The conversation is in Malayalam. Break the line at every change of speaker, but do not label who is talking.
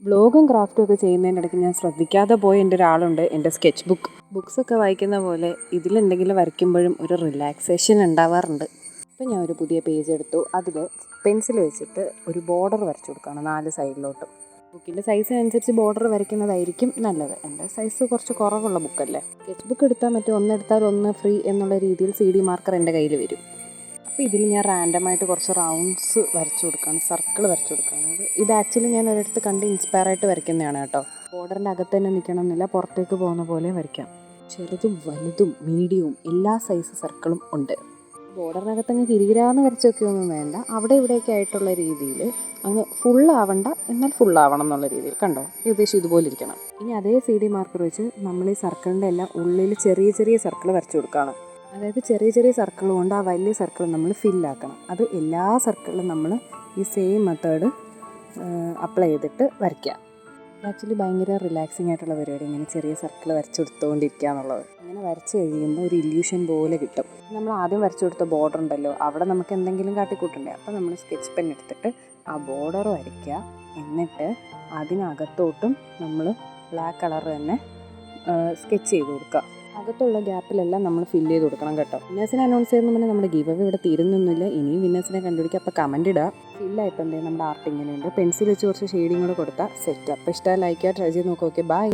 വ്ളോഗും ക്രാഫ്റ്റും ഒക്കെ ചെയ്യുന്നതിൻ്റെ ഇടയ്ക്ക് ഞാൻ ശ്രദ്ധിക്കാതെ പോയ എൻ്റെ ഒരാളുണ്ട്, എൻ്റെ സ്കെച്ച് ബുക്സൊക്കെ വായിക്കുന്ന പോലെ ഇതിലെന്തെങ്കിലും വരയ്ക്കുമ്പോഴും ഒരു റിലാക്സേഷൻ ഉണ്ടാവാറുണ്ട്. അപ്പോൾ ഞാൻ ഒരു പുതിയ പേജ് എടുത്തു. അതിൽ പെൻസിൽ വെച്ചിട്ട് ഒരു ബോർഡർ വരച്ചു കൊടുക്കുകയാണ് 4 സൈഡിലോട്ടും. ബുക്കിൻ്റെ സൈസിനനുസരിച്ച് ബോർഡർ വരയ്ക്കുന്നതായിരിക്കും നല്ലത്. എൻ്റെ സൈസ് കുറച്ച് കുറവുള്ള ബുക്കല്ലേ. സ്കെച്ച് ബുക്ക് എടുത്താൽ മറ്റേ ഒന്നെടുത്താൽ ഒന്ന് ഫ്രീ എന്നുള്ള രീതിയിൽ CD മാർക്കർ എൻ്റെ കയ്യിൽ വരും. അപ്പോൾ ഇതിൽ ഞാൻ റാൻഡമായിട്ട് കുറച്ച് റൗണ്ട്സ് വരച്ചു കൊടുക്കുകയാണ്, സർക്കിൾ വരച്ചു കൊടുക്കുകയാണ്. ഇത് ആക്ച്വലി ഞാൻ ഒരിടത്ത് കണ്ട് ഇൻസ്പയറായിട്ട് വരയ്ക്കുന്നതാണ് കേട്ടോ. ബോർഡറിൻ്റെ അകത്ത് തന്നെ നിൽക്കണം എന്നില്ല, പുറത്തേക്ക് പോകുന്ന പോലെ വരയ്ക്കാം. ചെറുതും വലുതും മീഡിയവും എല്ലാ സൈസ് സർക്കിളും ഉണ്ട്. ബോർഡറിനകത്ത് അങ്ങ് കിരികിരാന്ന് വരച്ചൊക്കെയൊന്നും വേണ്ട, അവിടെ ഇവിടെയൊക്കെ ആയിട്ടുള്ള രീതിയിൽ അങ്ങ് ഫുള്ളാവണ്ട, എന്നാൽ ഫുള്ളാവണം എന്നുള്ള രീതിയിൽ. കണ്ടോ, ഏകദേശം ഇതുപോലെ ഇരിക്കണം. ഇനി അതേ CD മാർക്കർ വെച്ച് നമ്മൾ ഈ സർക്കിളിൻ്റെ എല്ലാം ഉള്ളിൽ ചെറിയ ചെറിയ സർക്കിൾ വരച്ചു കൊടുക്കുകയാണ്. അതായത് ചെറിയ ചെറിയ സർക്കിൾ കൊണ്ട് ആ വലിയ സർക്കിൾ നമ്മൾ ഫില്ലാക്കണം. അത് എല്ലാ സർക്കിളിലും നമ്മൾ ഈ സെയിം മെത്തേഡ് അപ്ലൈ ചെയ്തിട്ട് വരയ്ക്കുക. ആക്ച്വലി ഭയങ്കര റിലാക്സിങ് ആയിട്ടുള്ള പരിപാടി, ഇങ്ങനെ ചെറിയ സർക്കിൾ വരച്ചു കൊടുത്തുകൊണ്ടിരിക്കുക എന്നുള്ളത്. അങ്ങനെ വരച്ച് കഴിയുമ്പോൾ ഒരു ഇല്യൂഷൻ പോലെ കിട്ടും. നമ്മൾ ആദ്യം വരച്ചു കൊടുത്ത ബോർഡർ ഉണ്ടല്ലോ, അവിടെ നമുക്ക് എന്തെങ്കിലും കാട്ടിക്കൂട്ടണ്ടേ. അപ്പോൾ നമ്മൾ സ്കെച്ച് പെൻ എടുത്തിട്ട് ആ ബോർഡർ വരയ്ക്കുക. എന്നിട്ട് അതിനകത്തോട്ടും നമ്മൾ ബ്ലാക്ക് കളർ തന്നെ സ്കെച്ച് ചെയ്ത് കൊടുക്കുക. അകത്തുള്ള ഗ്യാപ്പിലെല്ലാം നമ്മൾ ഫില്ല് ചെയ്ത് കൊടുക്കണം കേട്ടോ. വിന്നേഴ്സിനെ അനൗൺസ് ചെയ്യുന്ന മുന്നേ നമ്മുടെ ഗിവ് അവേ ഇവിടെ തീരുന്നൊന്നുമില്ല. ഇനിയും വിന്നേഴ്സിനെ കണ്ടുപിടിക്കുക. അപ്പോൾ കമൻറ്റ് ഇടുക. ഫില്ലായപ്പോൾ എന്തെങ്കിലും നമ്മുടെ ആർട്ട് ഇങ്ങനെയുണ്ട്. പെൻസിൽ വെച്ച് കുറച്ച് ഷെയ്ഡിങ് കൂടെ കൊടുത്താൽ സെറ്റ്. അപ്പോൾ ഇഷ്ടമായി ലൈക്ക് ചെയ്യുക, ട്രൈ ചെയ്ത് നോക്കുക. Okay, by.